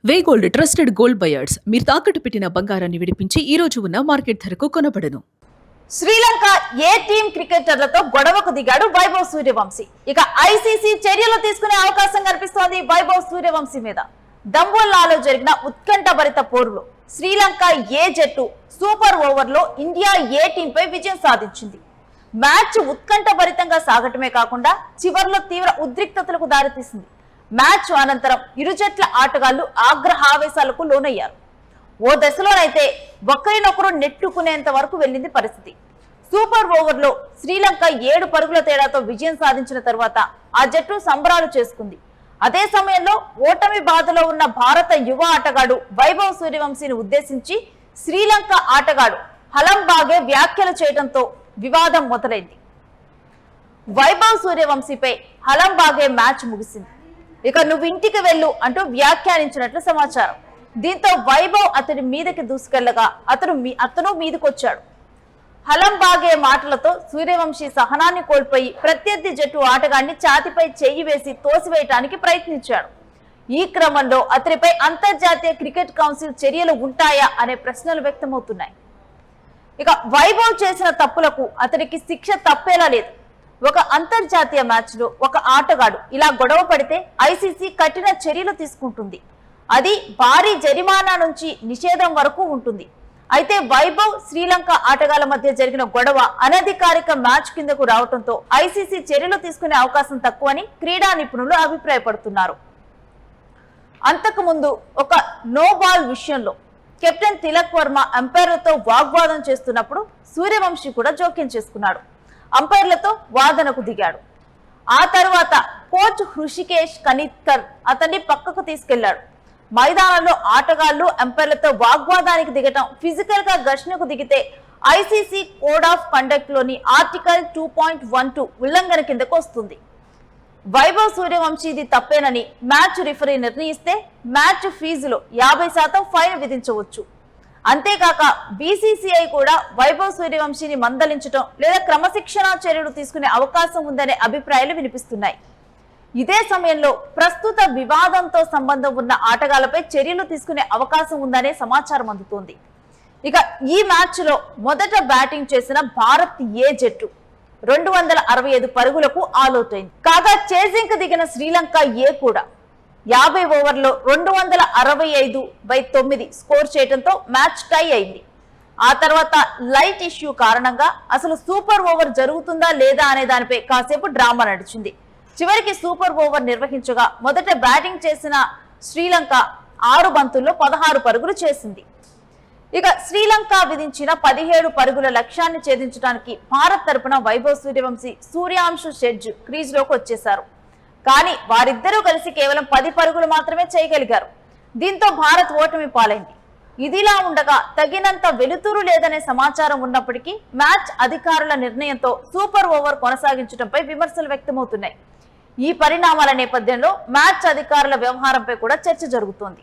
వే gold trusted gold buyers మీరు తాకట్టు పెట్టిన బంగారాన్ని విడిపించి ఈ రోజు ఉన్న మార్కెట్ ధరకు కొనబడను. శ్రీలంక ఏ టీం క్రికెటర్లతో గొడవకు దిగాడు వైభవ్ సూర్యవంశీ. ఇక ఐసీసీ చర్యలు తీసుకునే అవకాశం కనిపిస్తోంది వైభవ్ సూర్యవంశీ మీద. దంబోలాలో జరిగిన ఉత్కంఠభరిత పోరులో శ్రీలంక ఏ జట్టు సూపర్ ఓవర్లో ఇండియా ఏ టీంపై విజయం సాధించింది. మ్యాచ్ ఉత్కంఠభరితంగా సాగటమే కాకుండా చివర్లో తీవ్ర ఉద్రిక్తతలకు దారితీసింది. మ్యాచ్ అనంతరం ఇరు జట్ల ఆటగాళ్లు ఆగ్రహావేశాలకు లోనయ్యారు. ఓ దశలోనైతే ఒకరినొకరు నెట్టుకునేంత వరకు వెళ్ళింది పరిస్థితి. సూపర్ ఓవర్లో శ్రీలంక 7 పరుగుల తేడాతో విజయం సాధించిన తర్వాత ఆ జట్టు సంబరాలు చేసుకుంది. అదే సమయంలో ఓటమి బాధలో ఉన్న భారత యువ ఆటగాడు వైభవ్ సూర్యవంశీని ఉద్దేశించి శ్రీలంక ఆటగాడు హలంబాగే వ్యాఖ్యలు చేయడంతో వివాదం మొదలైంది. వైభవ్ సూర్యవంశీపై హలంబాగే మ్యాచ్ ముగిసింది. ఇక నువ్వు ఇంటికి వెళ్ళు అంటూ వ్యాఖ్యానించినట్లు సమాచారం. దీంతో వైభవ్ అతడి మీదకి దూసుకెళ్లగా అతను మీదకొచ్చాడు. హలంబాగే మాటలతో సూర్యవంశీ సహనాన్ని కోల్పోయి ప్రత్యర్థి జట్టు ఆటగాడిని ఛాతిపై చెయ్యి వేసి తోసివేయటానికి ప్రయత్నించాడు. ఈ క్రమంలో అతడిపై అంతర్జాతీయ క్రికెట్ కౌన్సిల్ చర్యలు ఉంటాయా అనే ప్రశ్నలు వ్యక్తమవుతున్నాయి. ఇక వైభవ్ చేసిన తప్పులకు అతడికి శిక్ష తప్పేలా లేదు. ఒక అంతర్జాతీయ మ్యాచ్ లో ఒక ఆటగాడు ఇలా గొడవ పడితే ఐసీసీ కఠిన చర్యలు తీసుకుంటుంది. అది భారీ జరిమానా నుంచి నిషేధం వరకు ఉంటుంది. అయితే వైభవ్ శ్రీలంక ఆటగాళ్ల మధ్య జరిగిన గొడవ అనధికారిక మ్యాచ్ కిందకు రావడంతో ఐసీసీ చర్యలు తీసుకునే అవకాశం తక్కువని క్రీడా నిపుణులు అభిప్రాయపడుతున్నారు. అంతకుముందు ఒక నో బాల్ విషయంలో కెప్టెన్ తిలక్ వర్మ అంపైర్లతో వాగ్వాదం చేస్తున్నప్పుడు సూర్యవంశీ కూడా జోక్యం చేసుకున్నాడు. అంపైర్లతో వాదనకు దిగాడు. ఆ తర్వాత కోచ్ హృషికేష్ కనిత్కర్ అతన్ని పక్కకు తీసుకెళ్లాడు. మైదానంలో ఆటగాళ్లు అంపైర్లతో వాగ్వాదానికి దిగటం, ఫిజికల్ గా ఘర్షణకు దిగితే ఐసీసీ కోడ్ ఆఫ్ కండక్ట్ లోని ఆర్టికల్ 2.12 ఉల్లంఘన కిందకు వస్తుంది. వైభవ్ సూర్యవంశీది తప్పేనని మ్యాచ్ రిఫరీ నిర్ణయిస్తే మ్యాచ్ ఫీజులో 50% ఫైన్ విధించవచ్చు. అంతేకాక బీసీసీఐ కూడా వైభవ్ సూర్యవంశీని మందలించడం లేదా క్రమశిక్షణా చర్యలు తీసుకునే అవకాశం ఉందనే అభిప్రాయాలు వినిపిస్తున్నాయి. ఇదే సమయంలో ప్రస్తుత వివాదంతో సంబంధం ఉన్న ఆటగాళ్లపై చర్యలు తీసుకునే అవకాశం ఉందనే సమాచారం అందుతోంది. ఇక ఈ మ్యాచ్ లో మొదట బ్యాటింగ్ చేసిన భారత్ ఏ జట్టు 265 పరుగులకు ఆలౌట్ అయింది. కాగా చేజింగ్ కు దిగిన శ్రీలంక ఏ కూడా 50 ఓవర్లో 265/9 స్కోర్ చేయడంతో మ్యాచ్ టై అయింది. ఆ తర్వాత లైట్ ఇష్యూ కారణంగా అసలు సూపర్ ఓవర్ జరుగుతుందా లేదా అనే దానిపై కాసేపు డ్రామా నడిచింది. చివరికి సూపర్ ఓవర్ నిర్వహించగా మొదట బ్యాటింగ్ చేసిన శ్రీలంక 6 బంతుల్లో 16 పరుగులు చేసింది. ఇక శ్రీలంక విధించిన 17 పరుగుల లక్ష్యాన్ని ఛేదించడానికి భారత్ తరపున వైభవ్ సూర్యవంశీ, సూర్యాంశు షెడ్జ్ క్రీజ్ లోకి వచ్చేశారు. కానీ వారిద్దరూ కలిసి కేవలం 10 పరుగులు మాత్రమే చేయగలిగారు. దీంతో భారత్ ఓటమి పాలైంది. ఇదిలా ఉండగా తగినంత వెలుతురు లేదనే సమాచారం ఉన్నప్పటికీ మ్యాచ్ అధికారుల నిర్ణయంతో సూపర్ ఓవర్ కొనసాగించడంపై విమర్శలు వ్యక్తమవుతున్నాయి. ఈ పరిణామాల నేపథ్యంలో మ్యాచ్ అధికారుల వ్యవహారంపై కూడా చర్చ జరుగుతోంది.